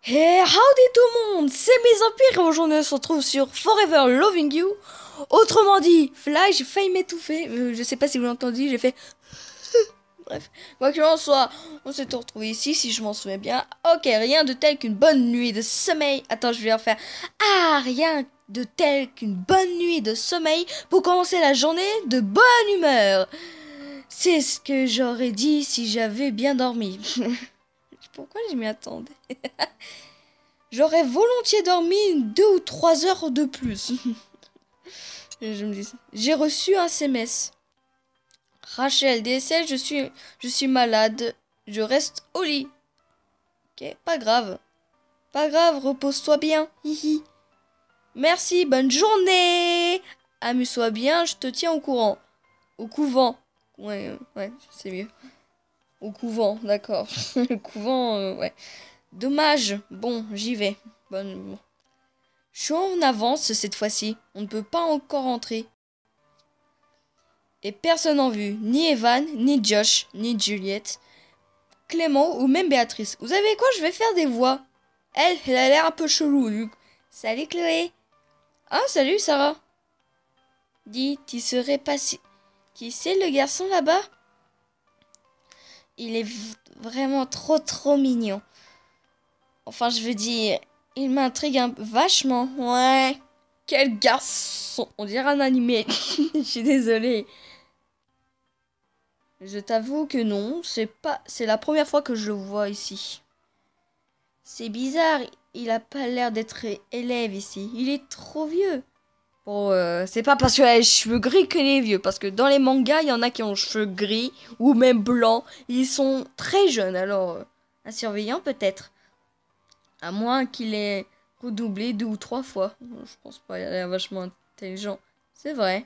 Hey, howdy tout le monde, c'est Mes Empires et aujourd'hui on se retrouve sur Forever Loving You. Autrement dit, Fly, j'ai failli m'étouffer. Je sais pas si vous l'avez entendu, j'ai fait... Bref, quoi qu'il en soit, on s'est retrouvé ici, si je m'en souviens bien. Ok, rien de tel qu'une bonne nuit de sommeil. Attends, je vais refaire. Ah, rien de tel qu'une bonne nuit de sommeil pour commencer la journée de bonne humeur. C'est ce que j'aurais dit si j'avais bien dormi. Pourquoi je m'y attendais? J'aurais volontiers dormi 2 ou 3 heures de plus. Je me dis, j'ai reçu un SMS. Rachel, DSL, je suis malade. Je reste au lit. Ok, pas grave. Pas grave, repose-toi bien. Hihi. Merci, bonne journée. Amuse-toi bien, je te tiens au courant. Au couvent. Ouais, c'est mieux. Au couvent, d'accord. Le couvent, ouais. Dommage. Bon, j'y vais. Bon. Je suis en avance cette fois-ci. On ne peut pas encore entrer. Et personne en vue. Ni Evan, ni Josh, ni Juliette, Clément ou même Béatrice. Vous savez quoi? Je vais faire des voix. Elle a l'air un peu chelou, Luc. Salut Chloé. Ah, salut Sarah. Dis, tu serais pas si... Qui c'est le garçon là-bas? Il est vraiment trop mignon. Enfin, je veux dire, il m'intrigue vachement. Ouais. Quel garçon. On dirait un animé. Je suis désolée. Je t'avoue que non, c'est la première fois que je le vois ici. C'est bizarre, il a pas l'air d'être élève ici. Il est trop vieux. Bon, c'est pas parce qu'il a les cheveux gris qu'il est vieux. Parce que dans les mangas, il y en a qui ont les cheveux gris ou même blancs. Ils sont très jeunes, alors un surveillant peut-être. À moins qu'il ait redoublé 2 ou 3 fois. Je pense pas, il a l'air vachement intelligent. C'est vrai.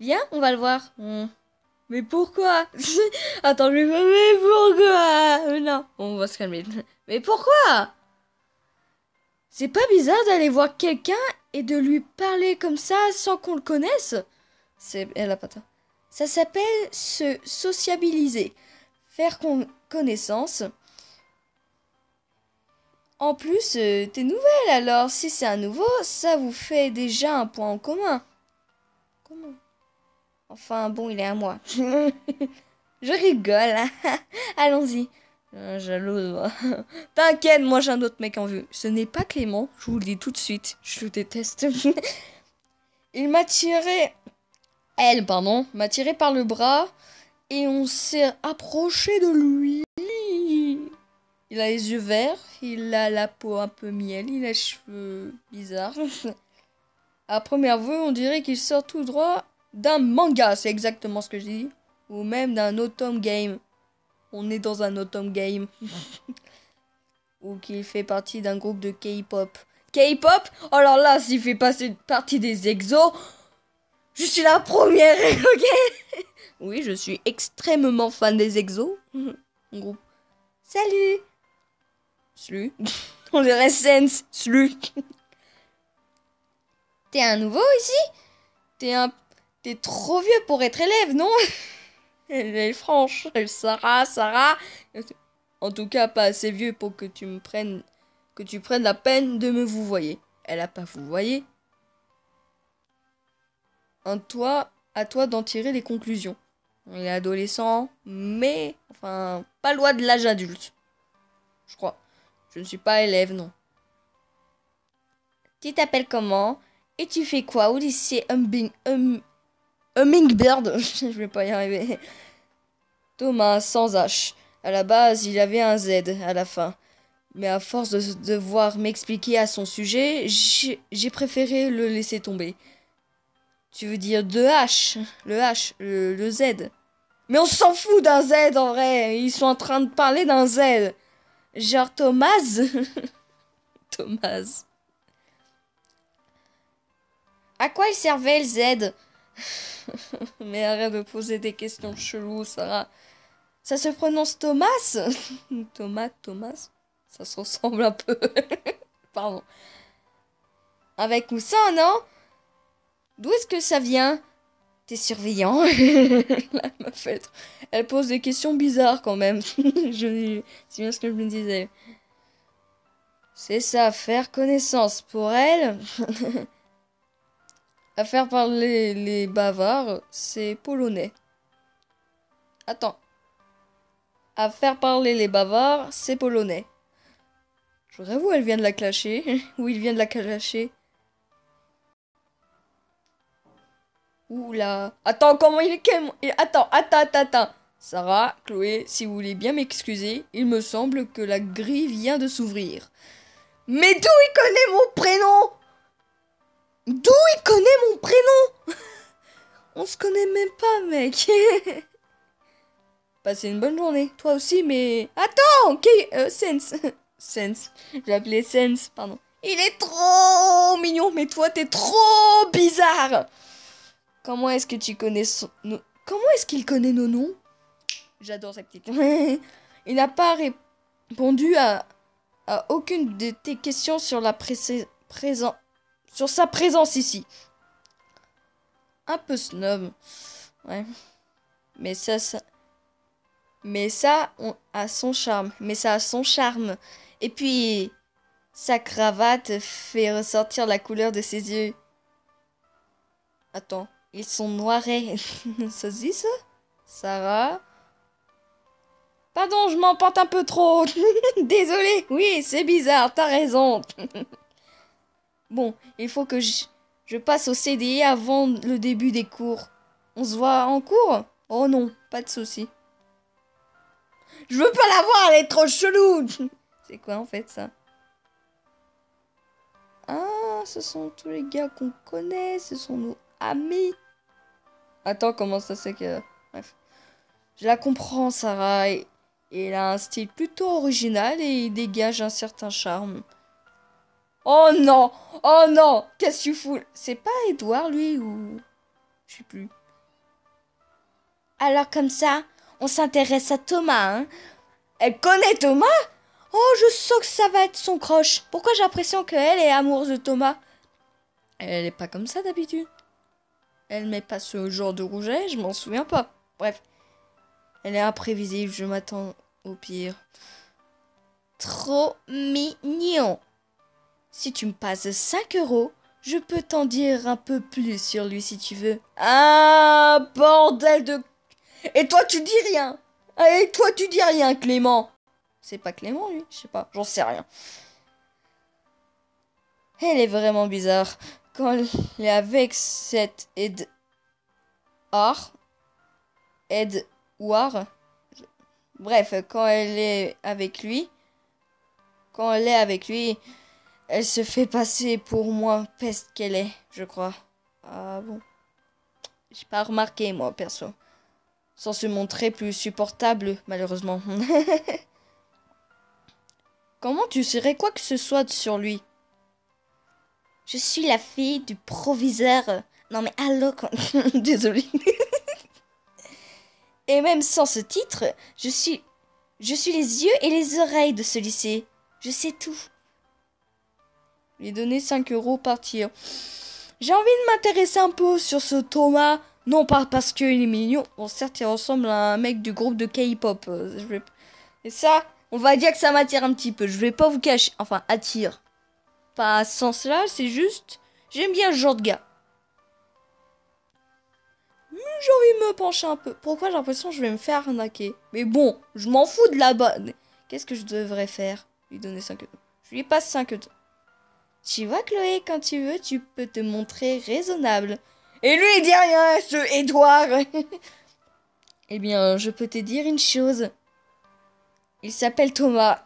Viens, on va le voir. Mais pourquoi? Attends, je vais pas... Mais pourquoi? Non, on va se calmer. Mais pourquoi? C'est pas bizarre d'aller voir quelqu'un et de lui parler comme ça sans qu'on le connaisse? Elle a pas tort. Ça s'appelle se sociabiliser. Faire connaissance. En plus, t'es nouvelle, alors si c'est un nouveau, ça vous fait déjà un point en commun. Comment? Enfin, bon, il est à moi. Je rigole. Allons-y. Jalouse, moi. T'inquiète, moi j'ai un autre mec en vue. Ce n'est pas Clément, je vous le dis tout de suite. Je le déteste. Il m'a tiré... Elle, pardon, m'a tiré par le bras et on s'est approché de lui. Il a les yeux verts, il a la peau un peu miel, il a les cheveux bizarres. À première vue, on dirait qu'il sort tout droit d'un manga, c'est exactement ce que je dis. Ou même d'un automne game. On est dans un automne game. Ou qu'il fait partie d'un groupe de K-pop. K-pop? Alors là, s'il fait partie des exos, je suis la première, ok? Oui, je suis extrêmement fan des exos. En groupe. Salut! Salut. On dirait Sense. Salut. T'es un nouveau ici? T'es trop vieux pour être élève, non? Elle est franche. Sarah. En tout cas, pas assez vieux pour que tu prennes la peine de me vouvoyer. Elle a pas vouvoyé. À toi d'en tirer les conclusions. Il est adolescent, mais enfin, pas loin de l'âge adulte. Je crois. Je ne suis pas élève, non. Tu t'appelles comment? Et tu fais quoi au lycée Hummingbird? Je vais pas y arriver. Thomas, sans H. À la base, il avait un Z à la fin. Mais à force de devoir m'expliquer à son sujet, j'ai préféré le laisser tomber. Tu veux dire de H? Le H, le Z. Mais on s'en fout d'un Z en vrai. Ils sont en train de parler d'un Z. Genre Thomas. Thomas. À quoi il servait le Z? Mais arrête de poser des questions cheloues, Sarah. Ça se prononce Thomas? Thomas? Ça se ressemble un peu. Pardon. Avec ou sans, non? D'où est-ce que ça vient? T'es surveillant? La meuf, elle pose des questions bizarres quand même. C'est bien ce que je me disais. C'est ça, faire connaissance. Pour elle, à faire parler les bavards, c'est polonais. Attends. À faire parler les bavards, c'est polonais. Je voudrais où elle vient de la clasher. Où il vient de la clasher. Oula. Attends, comment il est... Attends. Sarah, Chloé, si vous voulez bien m'excuser, il me semble que la grille vient de s'ouvrir. Mais d'où il connaît mon prénom? D'où il connaît mon prénom? On se connaît même pas, mec. Passez une bonne journée. Toi aussi, mais... Attends, ok, Sense. Sense. Je l'appelais Sense, pardon. Il est trop mignon, mais toi, t'es trop bizarre. Comment est-ce que tu connais son... Comment est-ce qu'il connaît nos noms? J'adore sa petite. Il n'a pas répondu à aucune de tes questions sur la sur sa présence ici. Un peu snob. Ouais. Mais ça a son charme. Et puis, sa cravate fait ressortir la couleur de ses yeux. Attends, ils sont noirs. Ça se dit ça? Sarah? Pardon, je m'emporte un peu trop. Désolée. Oui, c'est bizarre, t'as raison. Bon, il faut que je passe au CDI avant le début des cours. On se voit en cours? Oh non, pas de souci. Je veux pas la voir, elle est trop chelou. C'est quoi en fait ça? Ah, ce sont tous les gars qu'on connaît, ce sont nos amis. Attends, comment ça c'est que... Bref. Je la comprends, Sarah. Il a un style plutôt original et il dégage un certain charme. Oh non! Oh non! Qu'est-ce que tu fous? C'est pas Edouard, lui, ou... Je sais plus. Alors comme ça, on s'intéresse à Thomas, hein? Elle connaît Thomas? Oh, je sens que ça va être son crush. Pourquoi j'ai l'impression qu'elle est amoureuse de Thomas? Elle est pas comme ça d'habitude. Elle met pas ce genre de rouget, je m'en souviens pas. Bref. Elle est imprévisible, je m'attends au pire. Trop mignon. Si tu me passes 5 €, je peux t'en dire un peu plus sur lui si tu veux. Ah, bordel de... Et toi, tu dis rien. Et toi, tu dis rien, Clément. C'est pas Clément, lui? Je sais pas, j'en sais rien. Elle est vraiment bizarre. Quand elle est avec cette Edouard. Bref, quand elle est avec lui, elle se fait passer pour moins peste qu'elle est, je crois. Ah bon? J'ai pas remarqué, moi, perso. Sans se montrer plus supportable, malheureusement. Comment tu saurais quoi que ce soit sur lui? Je suis la fille du proviseur. Non mais allô, désolée. Et même sans ce titre, je suis les yeux et les oreilles de ce lycée. Je sais tout. Lui donner 5 € partir. J'ai envie de m'intéresser un peu sur ce Thomas. Non pas parce qu'il est mignon. Bon, certes, il ressemble à un mec du groupe de K-pop. Et ça, on va dire que ça m'attire un petit peu. Je vais pas vous cacher. Enfin, attire. Pas à ce sens-là, c'est juste... J'aime bien ce genre de gars. J'ai envie de me pencher un peu. Pourquoi j'ai l'impression que je vais me faire arnaquer? Mais bon, je m'en fous de là-bas. Qu'est-ce que je devrais faire? Lui donner 5 €. Je lui passe 5 €. Tu vois, Chloé, quand tu veux, tu peux te montrer raisonnable. Et lui, il dit rien, ce Edouard. Eh bien, je peux te dire une chose. Il s'appelle Thomas.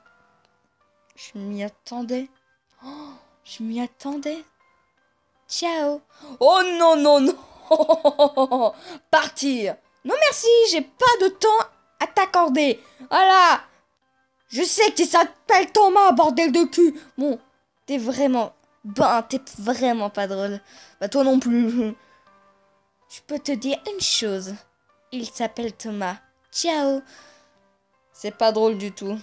Je m'y attendais. Oh, je m'y attendais. Ciao. Oh non, non, non. Partir. Non merci, j'ai pas de temps à t'accorder. Voilà. Je sais que tu s'appelles Thomas, bordel de cul. Bon, t'es vraiment... Ben, t'es vraiment pas drôle. Bah toi non plus. Je peux te dire une chose. Il s'appelle Thomas. Ciao. C'est pas drôle du tout.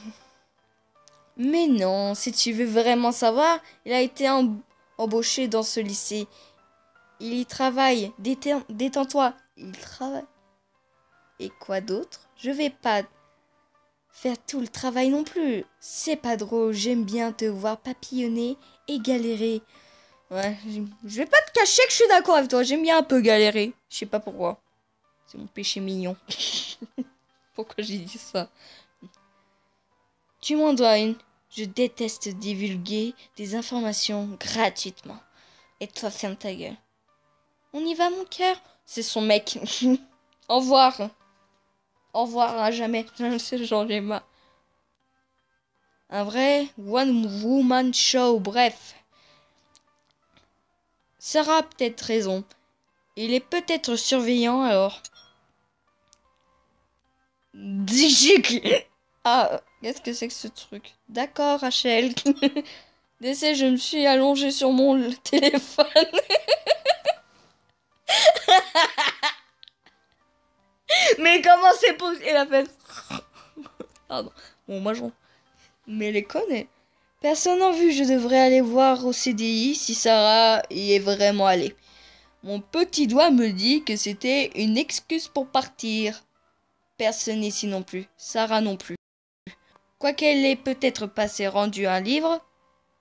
Mais non, si tu veux vraiment savoir, il a été embauché dans ce lycée. Il y travaille. Détends-toi. Il travaille. Et quoi d'autre? Je vais pas faire tout le travail non plus. C'est pas drôle, j'aime bien te voir papillonner et galérer. Ouais, je vais pas te cacher que je suis d'accord avec toi, j'aime bien un peu galérer. Je sais pas pourquoi. C'est mon péché mignon. Pourquoi j'ai dit ça? Tu m'en dois une. Je déteste divulguer des informations gratuitement. Et toi, ferme ta gueule. On y va, mon cœur? C'est son mec. Au revoir. Au revoir à jamais. C'est j'en ai marre. Un vrai one-woman show, bref. Sarah a peut-être raison. Il est peut-être surveillant, alors. Ah, qu'est-ce que c'est que ce truc? D'accord, Rachel. D'essai, je me suis allongée sur mon téléphone. Mais comment c'est possible? Et la fait... Pardon. Bon, moi, j'en... Mais les connais. Personne n'a vu, je devrais aller voir au CDI si Sarah y est vraiment allée. Mon petit doigt me dit que c'était une excuse pour partir. Personne ici non plus. Sarah non plus. Quoiqu'elle ait peut-être passé rendu un livre.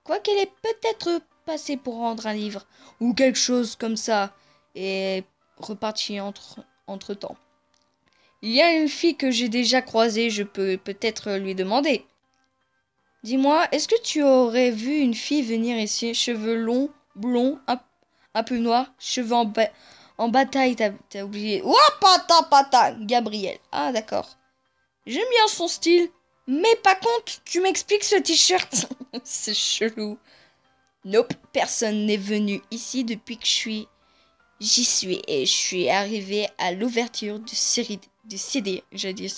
Quoiqu'elle ait peut-être passé pour rendre un livre. Ou quelque chose comme ça. Et reparti entre-temps. Il y a une fille que j'ai déjà croisée. Je peux peut-être lui demander. Dis-moi, est-ce que tu aurais vu une fille venir ici, cheveux longs, blonds, un peu noirs, cheveux en bataille, t'as oublié. Oh, pata, Gabriel. Ah, d'accord. J'aime bien son style, mais par contre, tu m'expliques ce t-shirt. C'est chelou. Nope, personne n'est venu ici depuis que j'y suis et je suis arrivée à l'ouverture du CDI. J'ai dit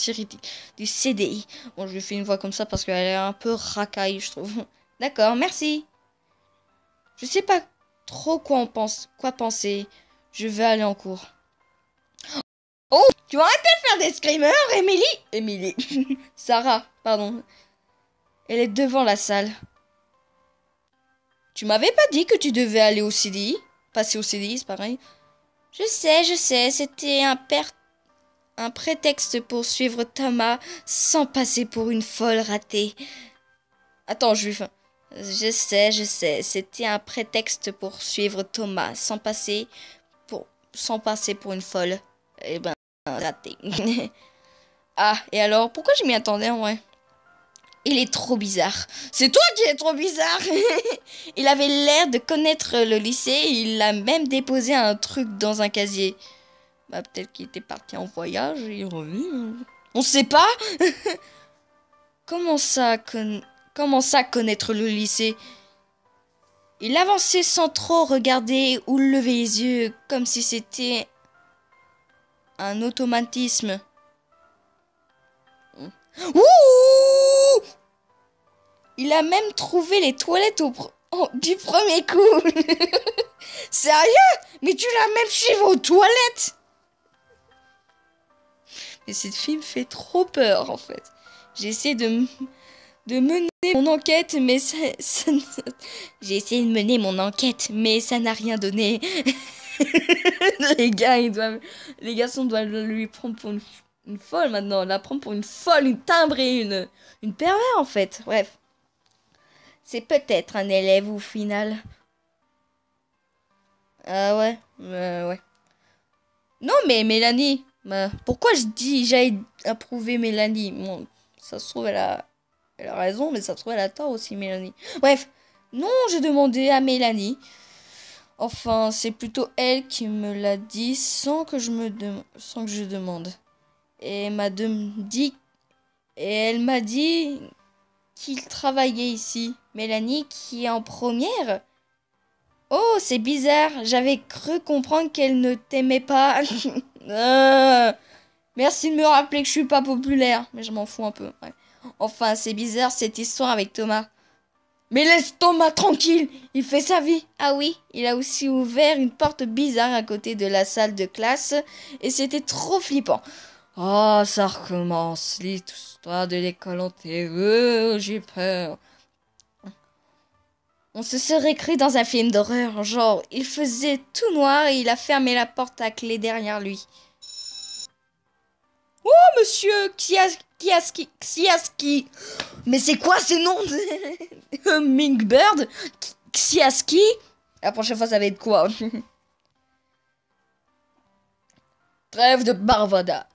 du CDI. Bon, je lui fais une voix comme ça parce qu'elle est un peu racaille, je trouve. D'accord, merci. Je sais pas trop quoi penser. Je vais aller en cours. Oh, tu vas arrêter de faire des screamers, Émilie. Sarah, pardon. Elle est devant la salle. Tu m'avais pas dit que tu devais aller au CDI? Passer au CDI, c'est pareil. Je sais, c'était un prétexte pour suivre Thomas sans passer pour une folle ratée. Attends, je sais, c'était un prétexte pour suivre Thomas sans passer pour une folle. Eh ben, ratée. Ah, et alors, pourquoi je m'y attendais en vrai? Il est trop bizarre. C'est toi qui es trop bizarre. Il avait l'air de connaître le lycée. Il a même déposé un truc dans un casier. Bah, peut-être qu'il était parti en voyage et il est revenu. On sait pas. Comment ça connaître le lycée? Il avançait sans trop regarder ou lever les yeux, comme si c'était un automatisme. Ouh! Il a même trouvé les toilettes du premier coup. Sérieux? Mais tu l'as même suivi aux toilettes? Mais cette fille me fait trop peur, en fait. J'essaie de mener mon enquête, mais j'ai essayé de mener mon enquête, mais ça n'a rien donné. Les garçons doivent lui prendre pour une folle maintenant. La prendre pour une folle, une timbrée, une pervers, en fait. Bref. C'est peut-être un élève au final. Ah ouais, ouais. Non, mais Mélanie, pourquoi j'allais approuver Mélanie? Bon, ça se trouve, elle a raison, mais ça se trouve, elle a tort aussi, Mélanie. Bref, non, j'ai demandé à Mélanie. Enfin, c'est plutôt elle qui me l'a dit sans que je demande. Et elle m'a dit qu'il travaillait ici. Mélanie qui est en première. Oh, c'est bizarre. J'avais cru comprendre qu'elle ne t'aimait pas. Merci de me rappeler que je suis pas populaire. Mais je m'en fous un peu. Ouais. Enfin, c'est bizarre cette histoire avec Thomas. Mais laisse Thomas tranquille. Il fait sa vie. Ah oui, il a aussi ouvert une porte bizarre à côté de la salle de classe. Et c'était trop flippant. Oh, ça recommence. L'histoire de l'école enterrée. J'ai peur. On se serait cru dans un film d'horreur, genre, il faisait tout noir et il a fermé la porte à clé derrière lui. Oh, monsieur, Xiaski. Mais c'est quoi ces noms? Mingbird, Xiaski. La prochaine fois, ça va être quoi? Trêve de bavardage.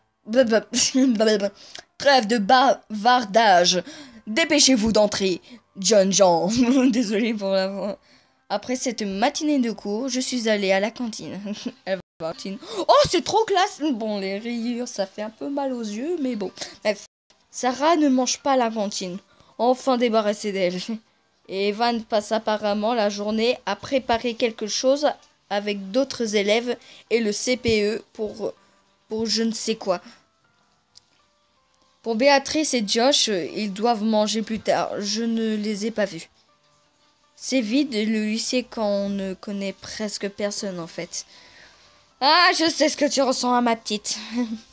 Trêve de bavardage. Dépêchez-vous d'entrer. John Jean. Désolé pour la voix. Après cette matinée de cours, je suis allée à la cantine. Oh, c'est trop classe. Bon, les rayures, ça fait un peu mal aux yeux, mais bon. Bref. Sarah ne mange pas à la cantine. Enfin débarrassée d'elle. Et Evan passe apparemment la journée à préparer quelque chose avec d'autres élèves et le CPE pour je ne sais quoi. Pour Béatrice et Josh, ils doivent manger plus tard. Je ne les ai pas vus. C'est vide le lycée quand on ne connaît presque personne en fait. Ah, je sais ce que tu ressens à ma petite.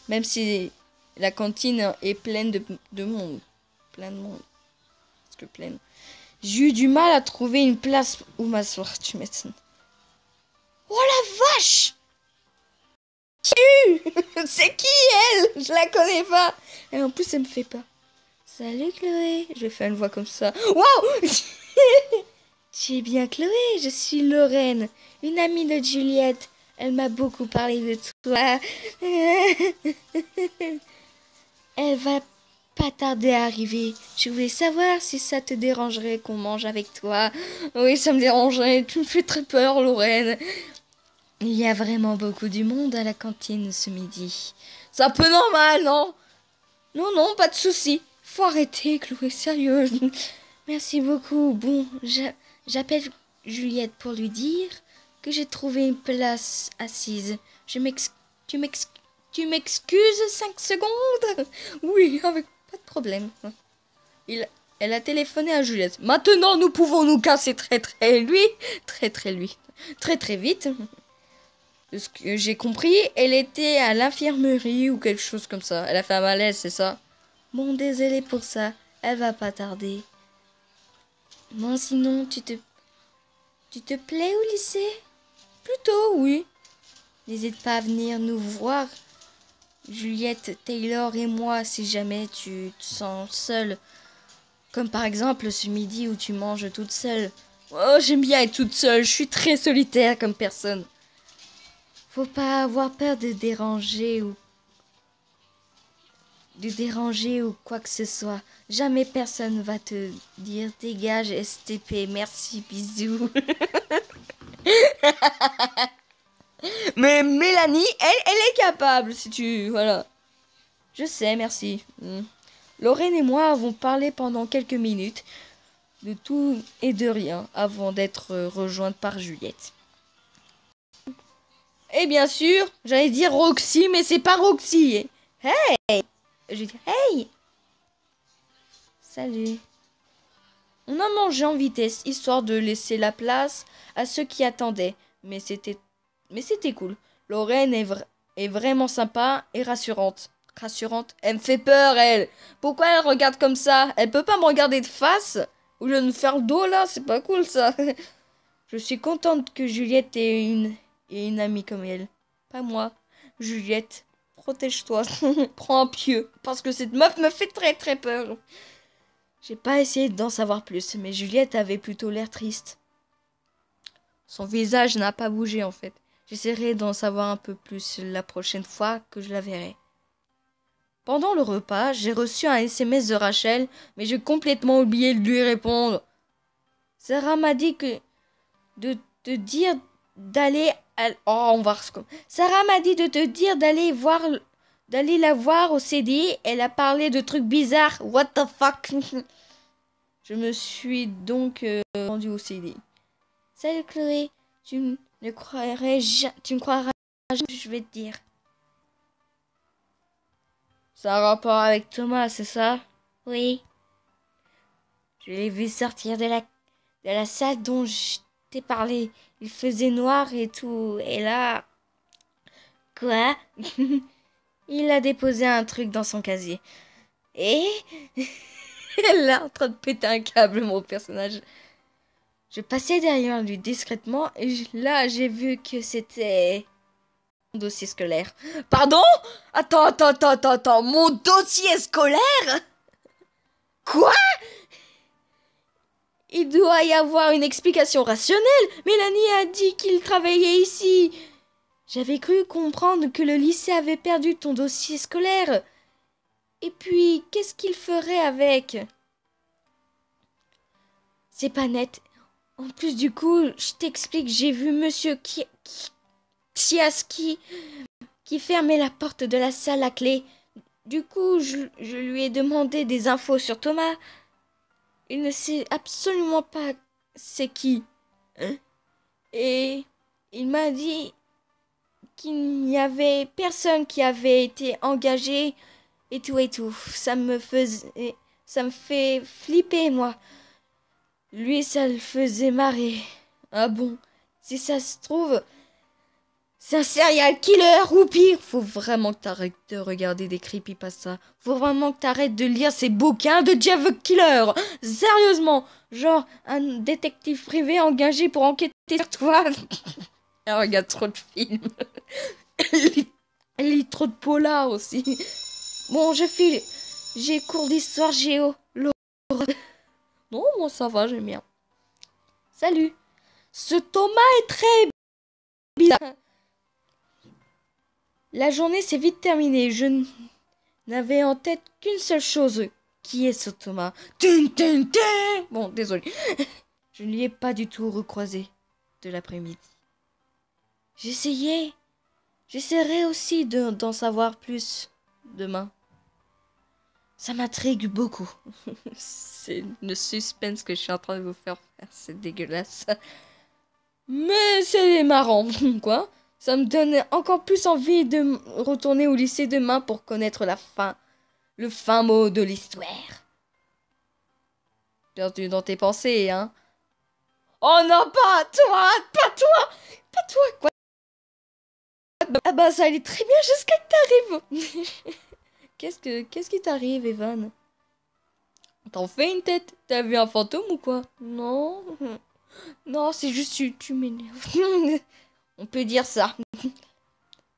Même si la cantine est pleine de monde. Plein de monde. Parce que pleine. J'ai eu du mal à trouver une place où m'asseoir, tu m'étonnes. Oh la vache! C'est qui elle? Je la connais pas. Et en plus elle me fait peur. Salut Chloé. Je vais faire une voix comme ça. Wow. Tu es bien Chloé, je suis Lorraine, une amie de Juliette. Elle m'a beaucoup parlé de toi. Elle va pas tarder à arriver. Je voulais savoir si ça te dérangerait qu'on mange avec toi. Oui, ça me dérangerait. Tu me fais très peur, Lorraine. Il y a vraiment beaucoup du monde à la cantine ce midi. C'est un peu normal, non? Non, pas de souci. Faut arrêter, Chloé, sérieux. Merci beaucoup. Bon, j'appelle Juliette pour lui dire que j'ai trouvé une place assise. Tu m'excuses 5 secondes? Oui, avec pas de problème. Elle a téléphoné à Juliette. Maintenant, nous pouvons nous casser très vite. De ce que j'ai compris, elle était à l'infirmerie ou quelque chose comme ça. Elle a fait un malaise, c'est ça? Bon, désolé pour ça. Elle va pas tarder. Bon, sinon, tu te plais au lycée? Plutôt, oui. N'hésite pas à venir nous voir, Juliette, Taylor et moi, si jamais tu te sens seule. Comme par exemple ce midi où tu manges toute seule. Oh, j'aime bien être toute seule, je suis très solitaire comme personne. Faut pas avoir peur de déranger ou quoi que ce soit. Jamais personne va te dire dégage STP, merci, bisous. Mais Mélanie, elle est capable, si tu... Voilà. Je sais, merci. Lorraine et moi avons parlé pendant quelques minutes de tout et de rien avant d'être rejointes par Juliette. Et bien sûr, j'allais dire Roxy, mais c'est pas Roxy. Hey! J'ai dit hey! Salut. On a mangé en vitesse, histoire de laisser la place à ceux qui attendaient. Mais c'était cool. Lorraine est vraiment sympa et rassurante. Elle me fait peur, elle. Pourquoi elle regarde comme ça? Elle peut pas me regarder de face? Ou je me faire le dos, là? C'est pas cool, ça. Je suis contente que Juliette ait une amie comme elle. Pas moi. Juliette, protège-toi. Prends un pieu. Parce que cette meuf me fait très peur. J'ai pas essayé d'en savoir plus, mais Juliette avait plutôt l'air triste. Son visage n'a pas bougé, en fait. J'essaierai d'en savoir un peu plus la prochaine fois que je la verrai. Pendant le repas, j'ai reçu un SMS de Rachel, mais j'ai complètement oublié de lui répondre. Sarah m'a dit de te dire d'aller à... Oh, on va... Sarah m'a dit de te dire d'aller la voir au CD. Elle a parlé de trucs bizarres. What the fuck? Je me suis donc rendue au CD. Salut Chloé, tu ne croiras jamais, je vais te dire. Ça a un rapport avec Thomas, c'est ça? Oui. Je l'ai vu sortir de la salle dont je t'ai parlé. Il faisait noir et tout. Et là... Quoi? Il a déposé un truc dans son casier. Et... Elle est en train de péter un câble, mon personnage. Je passais derrière lui discrètement et là, j'ai vu que c'était... dossier scolaire. Pardon? Attends. Mon dossier scolaire? Quoi? Il doit y avoir une explication rationnelle. Mélanie a dit qu'il travaillait ici. J'avais cru comprendre que le lycée avait perdu ton dossier scolaire. Et puis, qu'est-ce qu'il ferait avec? C'est pas net. En plus, du coup, je t'explique, j'ai vu monsieur Tsiaski qui fermait la porte de la salle à clé. Du coup, je lui ai demandé des infos sur Thomas. Il ne sait absolument pas c'est qui. Hein? Et il m'a dit qu'il n'y avait personne qui avait été engagé et tout. Ça me fait flipper, moi. Lui, ça le faisait marrer. Ah bon? Si ça se trouve, c'est un serial killer ou pire. Faut vraiment que t'arrêtes de regarder des creepypastas. Faut vraiment que t'arrêtes de lire ces bouquins de Jeff the Killer. Sérieusement. Genre un détective privé engagé pour enquêter sur toi. Elle regarde trop de films. Elle lit trop de polars aussi. Bon, je file. J'ai cours d'histoire géo. Non, moi ça va, j'aime bien. Salut. Ce Thomas est très bizarre. La journée s'est vite terminée. Je n'avais en tête qu'une seule chose. Qui est ce Thomas? Bon, désolé. Je ne lui ai pas du tout recroisé de l'après-midi. J'essaierai aussi d'en savoir plus demain. Ça m'intrigue beaucoup. C'est le suspense que je suis en train de vous faire. C'est dégueulasse. Mais c'est marrant, quoi. Ça me donne encore plus envie de retourner au lycée demain pour connaître la fin. Le fin mot de l'histoire. Perdu dans tes pensées, hein. Oh non, pas toi. Quoi. Ah bah ça allait très bien jusqu'à que t'arrives. Qu'est-ce qui t'arrive, Evan? T'en fais une tête? T'as vu un fantôme ou quoi? Non. Non, c'est juste tu m'énerves. On peut dire ça.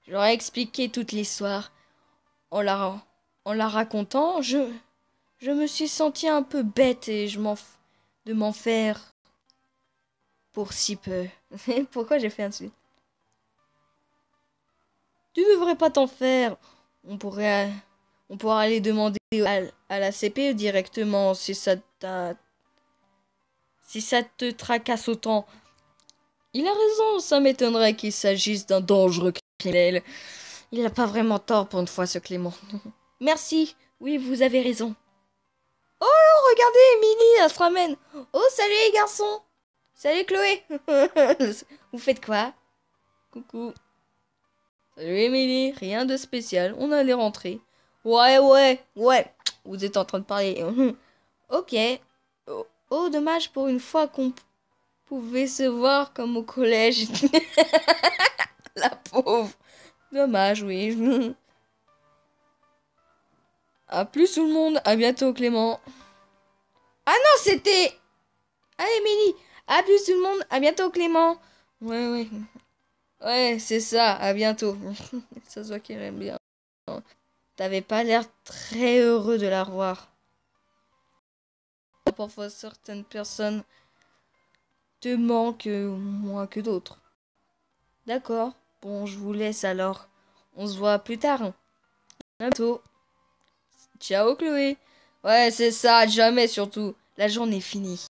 J'aurais expliqué toute l'histoire. En la racontant, je me suis sentie un peu bête et de m'en faire pour si peu. Pourquoi j'ai fait un dessus? Tu devrais pas t'en faire. On pourra aller demander à la CPE directement si ça te tracasse autant. Il a raison, ça m'étonnerait qu'il s'agisse d'un dangereux criminel. Il n'a pas vraiment tort pour une fois, ce Clément. Merci, oui, vous avez raison. Oh, regardez, Émilie, elle se ramène. Oh, salut les garçons. Salut Chloé. Vous faites quoi? Coucou. Salut Émilie, rien de spécial, on allait rentrer. Ouais. Vous êtes en train de parler. Ok. Oh, dommage pour une fois qu'on pouvait se voir comme au collège. La pauvre. Dommage, oui. À plus tout le monde, à bientôt Clément. Ah non, c'était... Ah Émilie, à plus tout le monde, à bientôt Clément. Ouais. Ouais, c'est ça, à bientôt. Ça se voit qu'il aime bien. T'avais pas l'air très heureux de la revoir. Parfois, certaines personnes te manquent moins que d'autres. D'accord. Bon, je vous laisse alors. On se voit plus tard. À bientôt. Ciao, Chloé. Ouais, c'est ça, jamais surtout. La journée est finie.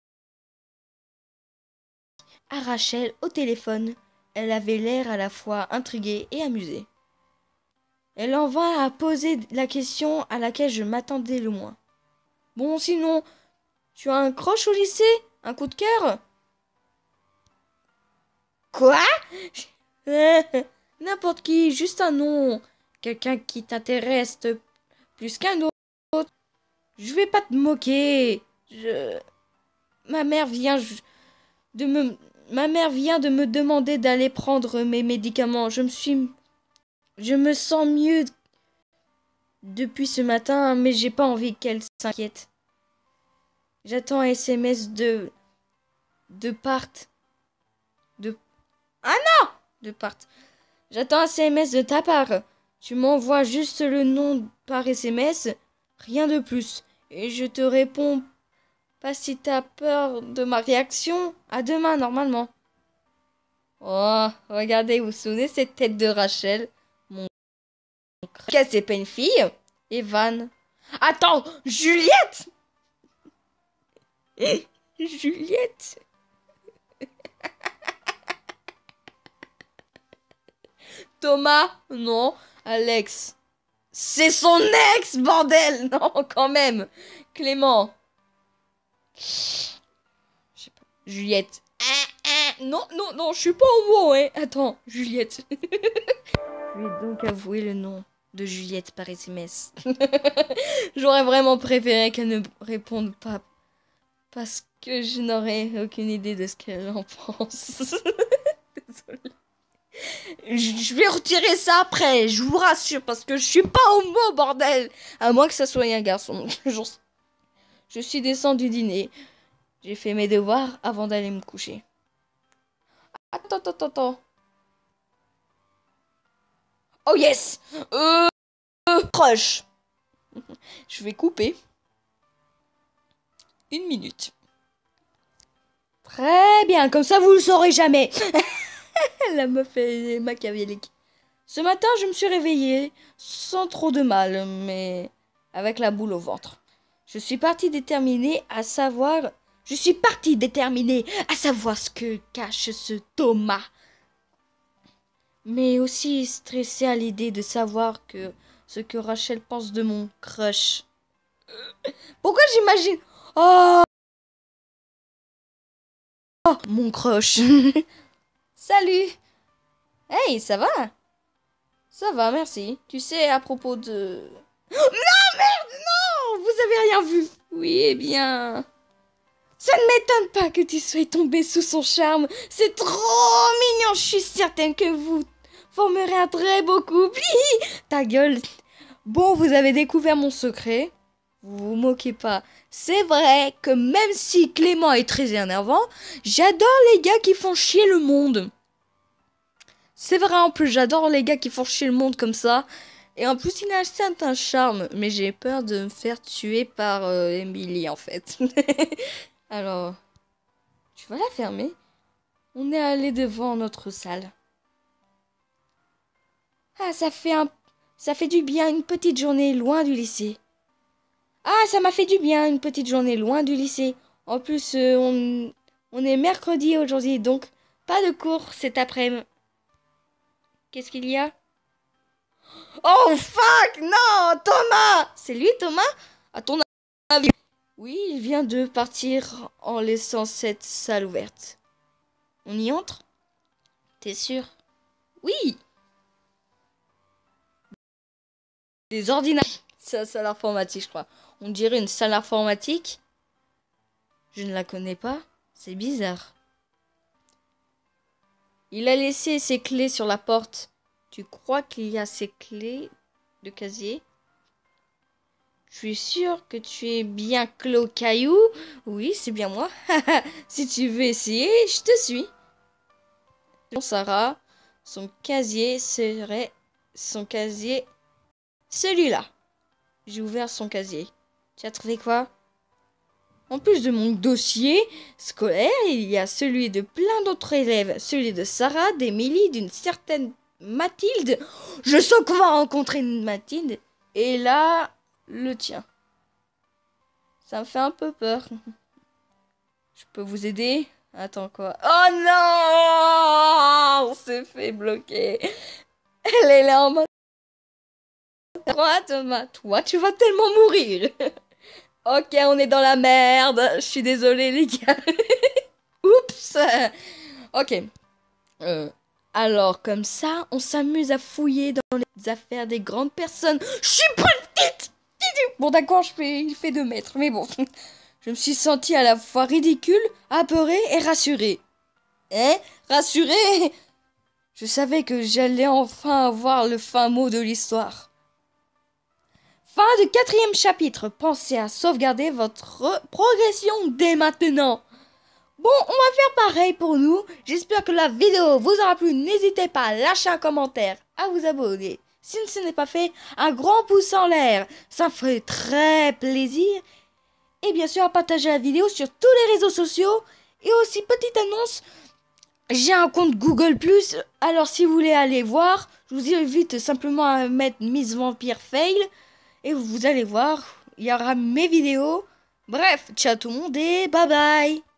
À Rachel, au téléphone. Elle avait l'air à la fois intriguée et amusée. Elle en vint à poser la question à laquelle je m'attendais le moins. Bon, sinon, tu as un crush au lycée? Un coup de cœur? Quoi? N'importe qui, juste un nom. Quelqu'un qui t'intéresse plus qu'un autre. Je vais pas te moquer. Ma mère vient de me demander d'aller prendre mes médicaments. Je me sens mieux depuis ce matin, mais j'ai pas envie qu'elle s'inquiète. J'attends un SMS de part. Ah non! De part. J'attends un SMS de ta part. Tu m'envoies juste le nom par SMS, rien de plus. Et je te réponds pas si t'as peur de ma réaction. À demain, normalement. Oh, regardez, vous vous souvenez cette tête de Rachel? Mon Qu'est-ce que c'est pas une fille? Evan. Attends, Juliette! Juliette? Thomas? Non. Alex? C'est son ex, bordel! Non, quand même. Clément? Je sais pas. Juliette? Non, non, non, je suis pas homo, hein. Attends, Juliette. Je lui ai donc avoué le nom de Juliette par SMS. J'aurais vraiment préféré qu'elle ne réponde pas. Parce que je n'aurais aucune idée de ce qu'elle en pense. Désolée. Je vais retirer ça après, je vous rassure, parce que je suis pas homo, bordel. À moins que ça soit un garçon. Je suis descendue dîner. J'ai fait mes devoirs avant d'aller me coucher. Attends. Oh yes! Crush. Je vais couper. 1 minute. Très bien, comme ça vous le saurez jamais. La meuf est machiavélique. Ce matin, je me suis réveillée sans trop de mal, mais avec la boule au ventre. Je suis partie déterminée à savoir ce que cache ce Thomas. Mais aussi stressée à l'idée de savoir ce que Rachel pense de mon crush. Pourquoi j'imagine... Oh, mon crush. Salut. Hey, ça va? Ça va, merci. Tu sais, à propos de... Non, merde, non! Vous avez rien vu. Oui, eh bien... Ça ne m'étonne pas que tu sois tombé sous son charme. C'est trop mignon. Je suis certaine que vous formerez un très beau couple. Ta gueule. Bon, vous avez découvert mon secret. Vous vous moquez pas. C'est vrai que même si Clément est très énervant, j'adore les gars qui font chier le monde. C'est vrai, en plus, j'adore les gars qui font chier le monde comme ça. Et en plus, il a un certain charme. Mais j'ai peur de me faire tuer par Emily, en fait. Alors, tu vas la fermer? On est allé devant notre salle. Ah, ça fait du bien, une petite journée loin du lycée. Ah, ça m'a fait du bien, une petite journée loin du lycée. En plus, on est mercredi aujourd'hui, donc pas de cours cet après-midi. Qu'est-ce qu'il y a? Oh, fuck! Non, Thomas! C'est lui, Thomas? À ton avis? Oui, il vient de partir en laissant cette salle ouverte. On y entre? T'es sûr? Oui! Des ordinateurs. C'est la salle informatique, je crois. On dirait une salle informatique. Je ne la connais pas. C'est bizarre. Il a laissé ses clés sur la porte. Tu crois qu'il y a ses clés de casier? Je suis sûre que tu es bien Claude Caillou. Oui, c'est bien moi. Si tu veux essayer, je te suis. Sarah, son casier serait celui-là. J'ai ouvert son casier. Tu as trouvé quoi? En plus de mon dossier scolaire, il y a celui de plein d'autres élèves. Celui de Sarah, d'Émilie, d'une certaine Mathilde. Je sens qu'on va rencontrer une Mathilde. Et là, le tien. Ça me fait un peu peur. Je peux vous aider? Attends, quoi? Oh non! On s'est fait bloquer. Elle est là en mode... Toi, Thomas, toi, tu vas tellement mourir. Ok, on est dans la merde. Je suis désolée, les gars. Oups. Ok. Alors, comme ça, on s'amuse à fouiller dans les affaires des grandes personnes. Je suis petite. Bon, d'accord, il fait 2 mètres, mais bon. Je me suis sentie à la fois ridicule, apeurée et rassurée. Hein? Rassurée? Je savais que j'allais enfin avoir le fin mot de l'histoire. Fin du 4e chapitre. Pensez à sauvegarder votre progression dès maintenant. Bon, on va faire pareil pour nous. J'espère que la vidéo vous aura plu. N'hésitez pas à lâcher un commentaire, à vous abonner. Si ce n'est pas fait, un grand pouce en l'air. Ça me ferait très plaisir. Et bien sûr, à partager la vidéo sur tous les réseaux sociaux. Et aussi, petite annonce, j'ai un compte Google+. Alors, si vous voulez aller voir, je vous invite simplement à mettre Miss Vampire Fail. Et vous allez voir, il y aura mes vidéos. Bref, ciao tout le monde et bye bye.